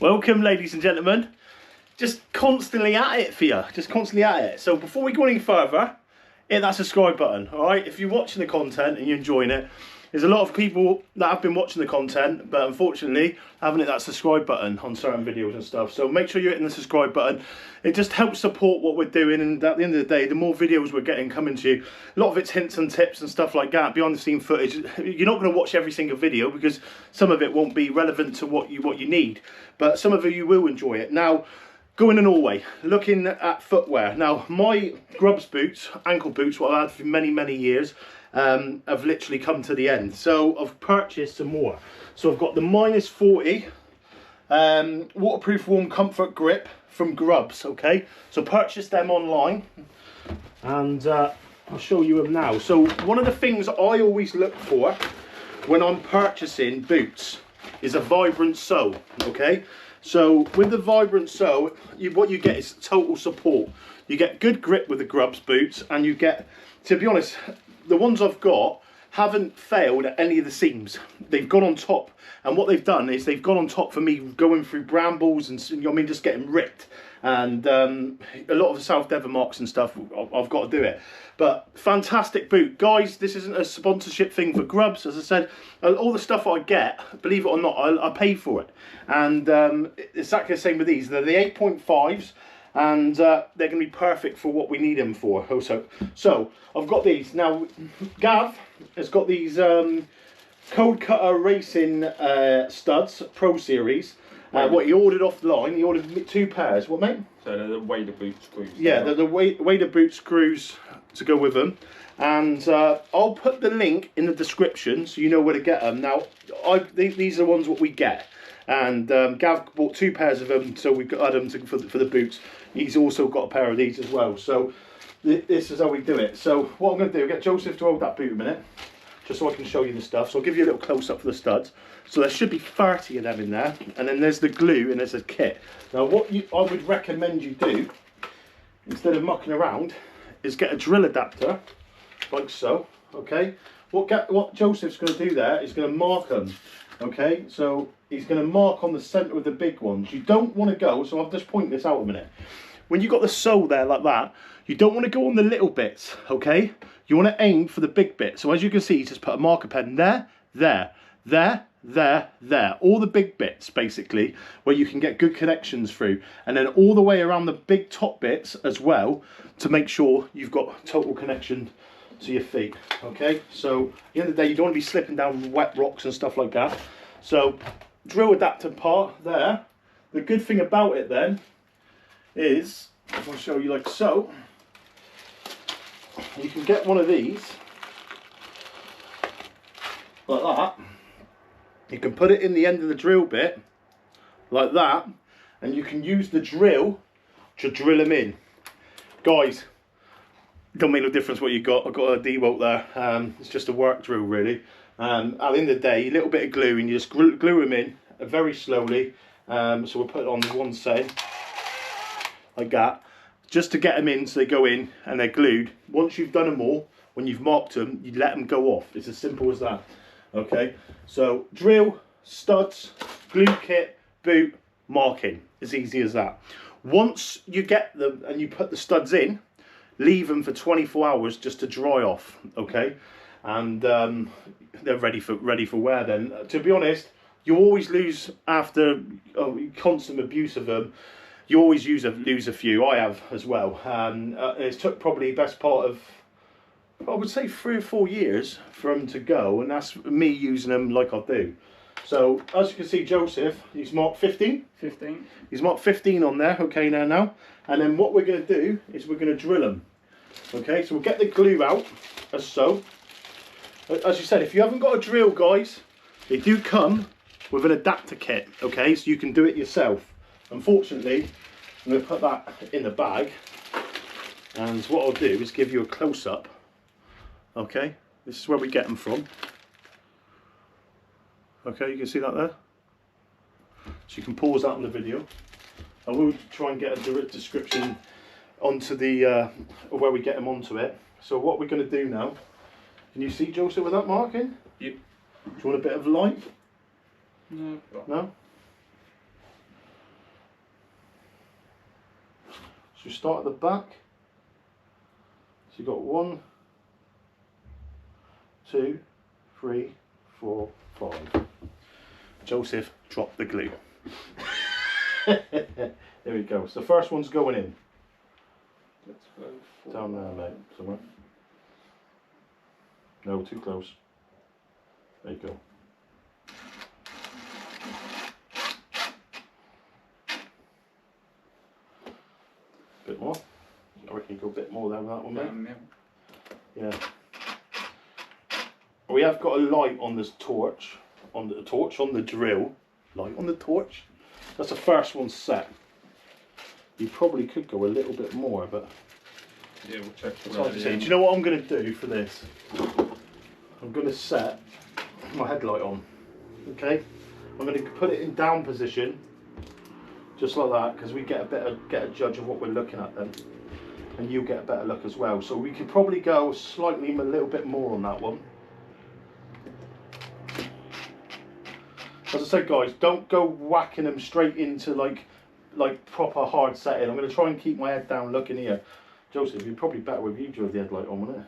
Welcome, ladies and gentlemen. Just constantly at it for you, just constantly at it. So before we go any further, hit that subscribe button, all right? If you're watching the content and you're enjoying it, there's a lot of people that have been watching the content, but unfortunately haven't hit that subscribe button on certain videos and stuff. So make sure you're hitting the subscribe button. It just helps support what we're doing, and at the end of the day, the more videos we're getting coming to you, a lot of it's hints and tips and stuff like that, behind the scene footage. You're not going to watch every single video because some of it won't be relevant to what you need, but some of you will enjoy it. Now, going in Norway, looking at footwear. Now, my Grubs boots, ankle boots, what I've had for many years, have literally come to the end. So I've purchased some more. So I've got the -40 waterproof warm comfort grip from Grubs, okay? So purchased them online, and I'll show you them now. So one of the things I always look for when I'm purchasing boots is a vibrant sole, okay? So with the vibrant sole, what you get is total support. You get good grip with the Grubs boots, and you get, to be honest, the ones I've got haven't failed at any of the seams. They've gone on top, and what they've done is they've gone on top for me going through brambles and, you know what I mean, just getting ripped. And a lot of the South Devon marks and stuff, I've got to do it. But fantastic boot. Guys, this isn't a sponsorship thing for Grubs. As I said, all the stuff I get, believe it or not, I pay for it. And it's exactly the same with these. They're the 8.5s. And they're going to be perfect for what we need them for. So I've got these. Now, Gav has got these Code Cutter Racing studs, Pro Series. What he ordered off the line, he ordered 2 pairs. What, mate? So they're the Wader boot screws. Yeah, they're the Wader boot screws to go with them. And I'll put the link in the description so you know where to get them. Now, these are the ones what we get. And Gav bought 2 pairs of them, so we've got them for the boots. He's also got a pair of these as well. So this is how we do it. So what I'm going to do, get Joseph to hold that boot a minute, just so I can show you the stuff. So I'll give you a little close up for the studs. So there should be 30 of them in there, and then there's the glue and there's a kit. Now what I would recommend you do, instead of mucking around, is get a drill adapter, like so. Okay. What Joseph's going to do there is going to mark them. Okay, so he's going to mark on the centre of the big ones. You don't want to go, so I'll just point this out a minute. When you've got the sole there like that, you don't want to go on the little bits, okay? You want to aim for the big bit. So as you can see, he's just put a marker pen there, there, there, there, there. All the big bits, basically, where you can get good connections through. And then all the way around the big top bits as well, to make sure you've got total connection to your feet. Okay, so at the end of the day, you don't want to be slipping down wet rocks and stuff like that. So drill adapter part there. The good thing about it then is, I'll show you like so, you can get one of these like that. You can put it in the end of the drill bit like that, and you can use the drill to drill them in. Guys, it don't make no difference what you got. I've got a D-bolt there. It's just a work drill really. At the end of the day, a little bit of glue, and you just glue them in very slowly. So we'll put it on one side like that, just to get them in, so they go in and they're glued. Once you've done them all, when you've marked them, you let them go off. It's as simple as that. Okay, so drill, studs, glue kit, boot, marking. As easy as that. Once you get them and you put the studs in, leave them for 24 hours just to dry off, okay? And they're ready for wear then. To be honest, you always lose after constant abuse of them. You always lose a few. I have as well. It's took probably the best part of, I would say, 3 or 4 years for them to go, and that's me using them like I do. So as you can see, Joseph, he's marked 15. 15. He's marked 15 on there. Okay, now. And then what we're going to do is we're going to drill them. Okay, so we'll get the glue out, as so. As you said, if you haven't got a drill, guys, they do come with an adapter kit, okay, so you can do it yourself. Unfortunately, I'm going to put that in the bag, and what I'll do is give you a close-up. Okay, this is where we get them from. Okay, you can see that there. So you can pause that on the video. I will try and get a direct description onto the where we get them onto it. So what we're going to do now, can you see Joseph with that marking? Yep. Do you want a bit of light? No. No? So you start at the back. So you've got 1, 2, 3, 4, 5. Joseph, drop the glue. There we go. So the first one's going in. Let's go for Down there, mate, somewhere. No, too close. There you go. Bit more. I reckon you go a bit more than that one, mate. Yeah. We have got a light on this torch, on the drill. Light on the torch. That's the first one set. You probably could go a little bit more, but yeah, we'll check for it's hard to that. see. Do you know what I'm going to do for this? I'm going to set my headlight on. Okay. I'm going to put it in down position, just like that, because we get a judge of what we're looking at then, and you get a better look as well. So we could probably go slightly a little bit more on that one. As I said, guys, don't go whacking them straight into like proper hard setting. I'm going to try and keep my head down looking here. Joseph, you're probably better with you drove the headlight on, wouldn't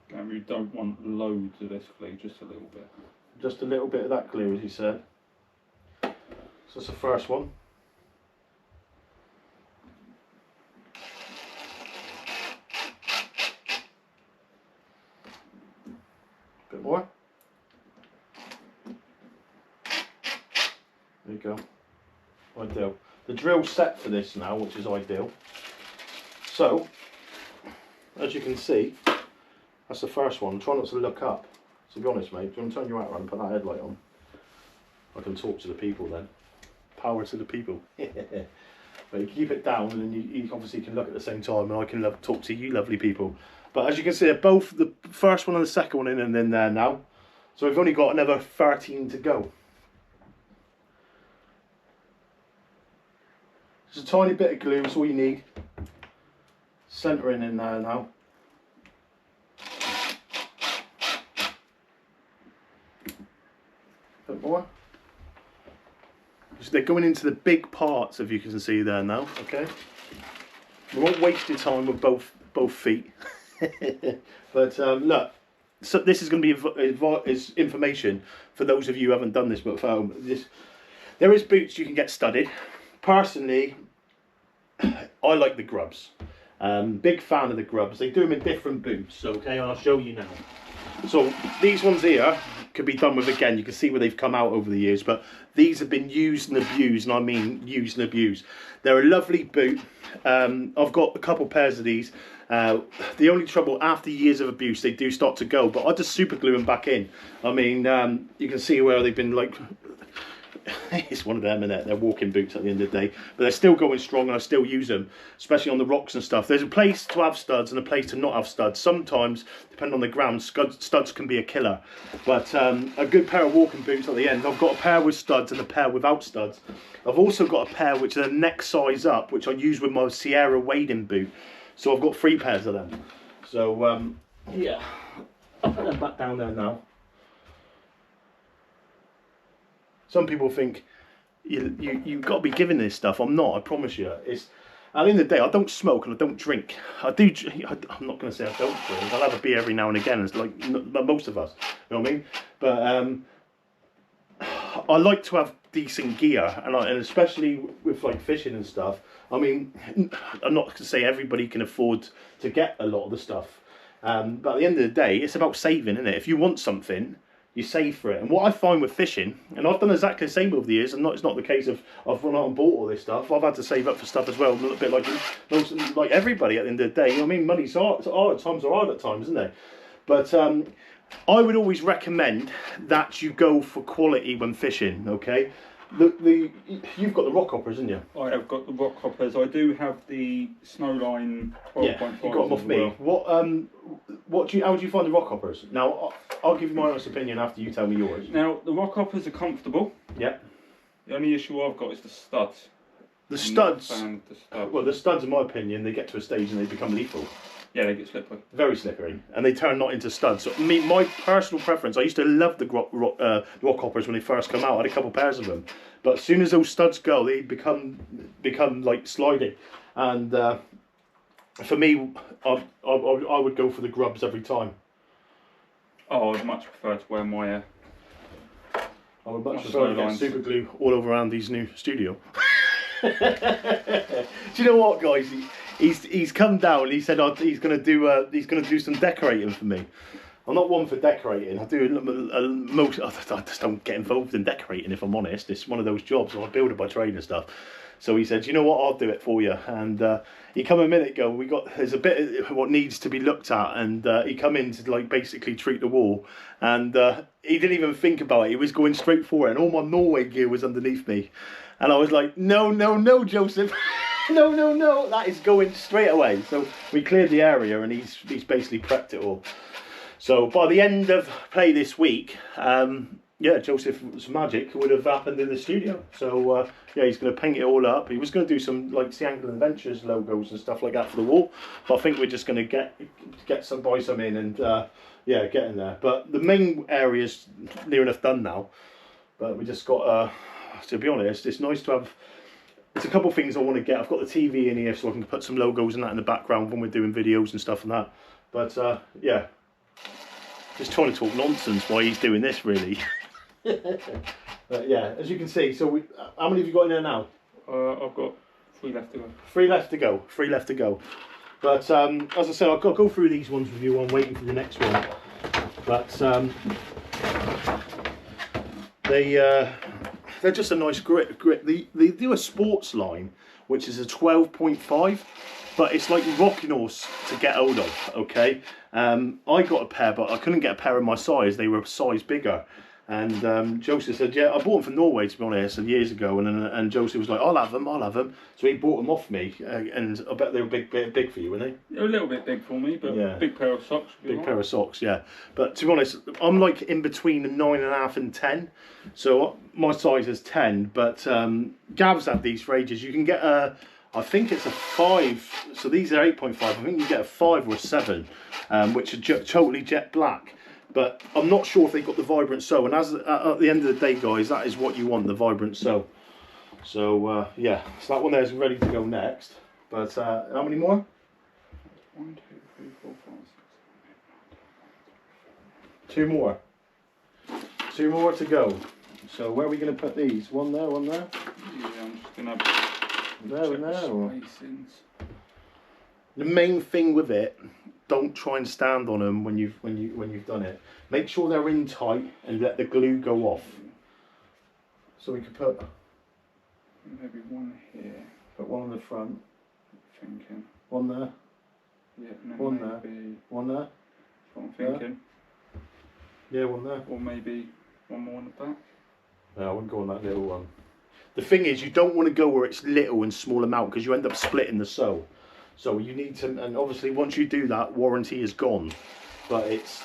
it? And we don't want loads of this glue, just a little bit. Just a little bit of that glue, as you said. So that's the first one. Bit more. There you go. Ideal. The drill's set for this now, which is ideal. So, as you can see, that's the first one. Try not to look up. To be honest, mate, do you want to turn your out and put that headlight on? I can talk to the people then. Power to the people. But you keep it down, and then you obviously can look at the same time, and I can talk to you lovely people. But as you can see, they're both the first one and the second one in and then there now. So we've only got another 13 to go. Just a tiny bit of glue is all you need. Centering in there now. Bit more. So they're going into the big parts, if you can see there now. Okay. We won't waste your time with both feet. But look, so this is going to be is information for those of you who haven't done this before. There is boots you can get studded. Personally, I like the grubs. Big fan of the grubs. They do them in different boots, okay, and I'll show you now. So these ones here could be done with, again, you can see where they've come out over the years, but these have been used and abused, and I mean used and abused. They're a lovely boot. I've got a couple pairs of these. The only trouble, after years of abuse, they do start to go, but I just super glue them back in. I mean, you can see where they've been like... It's one of them, innit? They're walking boots at the end of the day, but they're still going strong, and I still use them, especially on the rocks and stuff. There's a place to have studs and a place to not have studs. Sometimes, depending on the ground, studs can be a killer, but a good pair of walking boots at the end. I've got a pair with studs and a pair without studs. I've also got a pair which is a neck size up, which I use with my Sierra wading boot. So I've got 3 pairs of them. So yeah, I'll put them back down there now. Some people think you've got to be giving this stuff. I'm not, I promise you. It's, at the end of the day, I don't smoke and I don't drink. I'm not going to say I don't drink. I'll have a beer every now and again, it's like most of us, you know what I mean? But I like to have decent gear, and especially with like fishing and stuff. I mean, I'm not going to say everybody can afford to get a lot of the stuff. But at the end of the day, it's about saving, isn't it? If you want something, you save for it. And what I find with fishing, and I've done exactly the same over the years, and it's not the case of I've run out and bought all this stuff. I've had to save up for stuff as well, a little bit like everybody at the end of the day. You know what I mean? Money's hard, times are hard at times, isn't they? But I would always recommend that you go for quality when fishing, okay? You've got the rock hoppers, haven't you? I have got the rock hoppers. I do have the Snowline 12.5. Yeah, you got them off me. Well. How do you find the rock hoppers? Now, I'll give you my honest opinion after you tell me yours. Now, the rock hoppers are comfortable. Yeah. The only issue I've got is the studs. The studs. The studs. Well, the studs, in my opinion, they get to a stage and they become lethal. Yeah, they get slippery. Very slippery, and they turn not into studs. So, my personal preference, I used to love the rock hoppers when they first come out. I had a couple pairs of them, But as soon as those studs go, they become like sliding. And for me, I would go for the grubs every time. Oh, I'd much prefer to wear my I would much prefer to get super glue all over Andy's new studio. Do you know what, guys? He's come down. He said he's gonna do some decorating for me. I'm not one for decorating. I do most. I just don't get involved in decorating, if I'm honest. It's one of those jobs. I'm a builder by trade and stuff. So he said, you know what, I'll do it for you. And he come a minute ago. There's a bit of what needs to be looked at, and he come in to like basically treat the wall. And he didn't even think about it. He was going straight for it, and all my Norway gear was underneath me. And I was like, no, Joseph. no, that is going straight away. So we cleared the area, and he's basically prepped it all. So by the end of play this week, yeah, Joseph's magic would have happened in the studio. So yeah, he's going to paint it all up. He was going to do some like Sea Angle Adventures logos and stuff like that for the wall, but I think we're just going to buy some in and yeah, get in there. But the main area's near enough done now. But we just got to be honest, it's nice to have. There's a couple of things I want to get. I've got the TV in here so I can put some logos and that in the background when we're doing videos and stuff and that. But yeah, just trying to talk nonsense while he's doing this, really. But yeah, as you can see, so how many have you got in there now? I've got 3 left to go. 3 left to go. 3 left to go. But as I said, I've got to go through these ones with you. I'm waiting for the next one. But they're just a nice grip. They do a sports line, which is a 12.5, but it's like rocking horse to get hold of. Okay, I got a pair, but I couldn't get a pair in my size. They were a size bigger. And Joseph said, yeah, I bought them from Norway, to be honest, years ago. And Joseph was like, I'll have them. So he bought them off me. And I bet they were big for you, weren't they? They're a little bit big for me, but yeah. Big pair of socks. Big pair of socks, yeah. But to be honest, I'm like in between 9.5 and 10. So my size is 10. But Gav's had these for ages. You can get I think it's a 5. So these are 8.5. I think you get a 5 or a 7, which are totally jet black. But I'm not sure if they've got the vibrant sew, and as at the end of the day, guys, that is what you want, the vibrant sew. So yeah, so that one there is ready to go next. But how many more? 1, 2, 3, 4, 5, 6, 2 more. 2 more to go. So where are we going to put these? One there, one there. Yeah, I'm just going to there and there. Or... spacings. The main thing with it, don't try and stand on them when you've done it. Make sure they're in tight and let the glue go off. So we could put maybe one here. Put one on the front. Thinking. One there. Yeah, and then one maybe there. One there. That's what I'm thinking. There. Yeah, one there. Or maybe one more on the back. No, I wouldn't go on that little one. The thing is, you don't want to go where it's little and small amount because you end up splitting the sew. So you need to, and obviously once you do that, warranty is gone. But it's...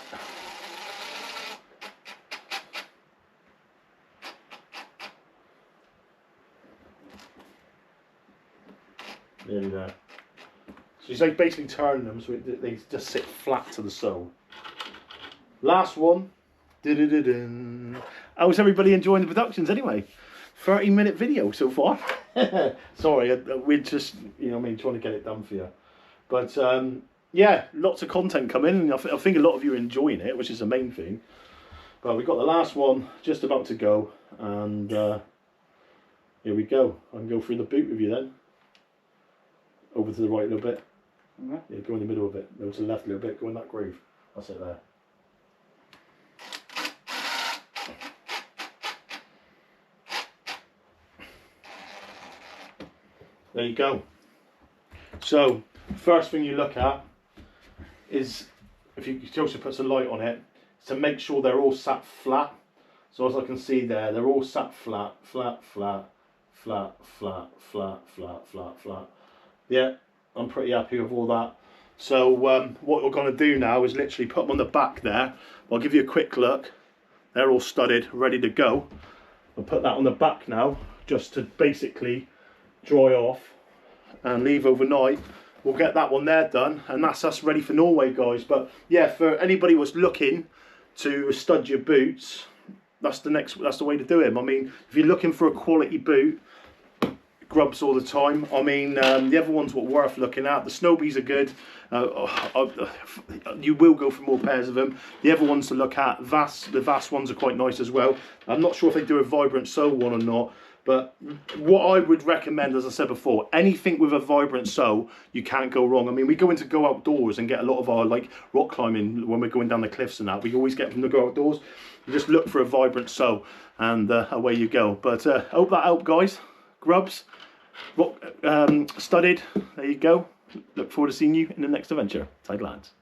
Nearly there. So you basically turn them so they just sit flat to the sole. Last one. How's everybody enjoying the productions anyway? 30-minute video so far. Sorry, we're just, you know what I mean, trying to get it done for you. But yeah, lots of content coming, and I think a lot of you are enjoying it, which is the main thing. But we've got the last one just about to go, and here we go. I can go through the boot with you then. Over to the right a little bit. Yeah, go in the middle of it. Go to the left a little bit, go in that groove. That's it there. There you go. So, first thing you look at is, if you Joseph puts a light on it, to make sure they're all sat flat. So as I can see there, they're all sat flat, flat, flat, flat, flat, flat, flat, flat, flat. Yeah, I'm pretty happy with all that. So what we're going to do now is literally put them on the back there. I'll give you a quick look. They're all studded, ready to go. I'll put that on the back now, just to basically dry off and leave overnight. We'll get that one there done, and that's us ready for Norway, guys. But yeah, for anybody who's looking to stud your boots, that's the way to do it. I mean, if you're looking for a quality boot, Grubs all the time. I mean, the other ones were worth looking at. The Snobies are good. You will go for more pairs of them. The other ones to look at, the Vast ones are quite nice as well. I'm not sure if they do a vibrant sole one or not, but what I would recommend, as I said before, anything with a vibrant sole, you can't go wrong. I mean, we go outdoors and get a lot of our like rock climbing when we're going down the cliffs and that. We always get them to go outdoors. You just look for a vibrant sole, and away you go. But I hope that helped, guys. Grubs, studded. There you go. Look forward to seeing you in the next adventure. Tight lands.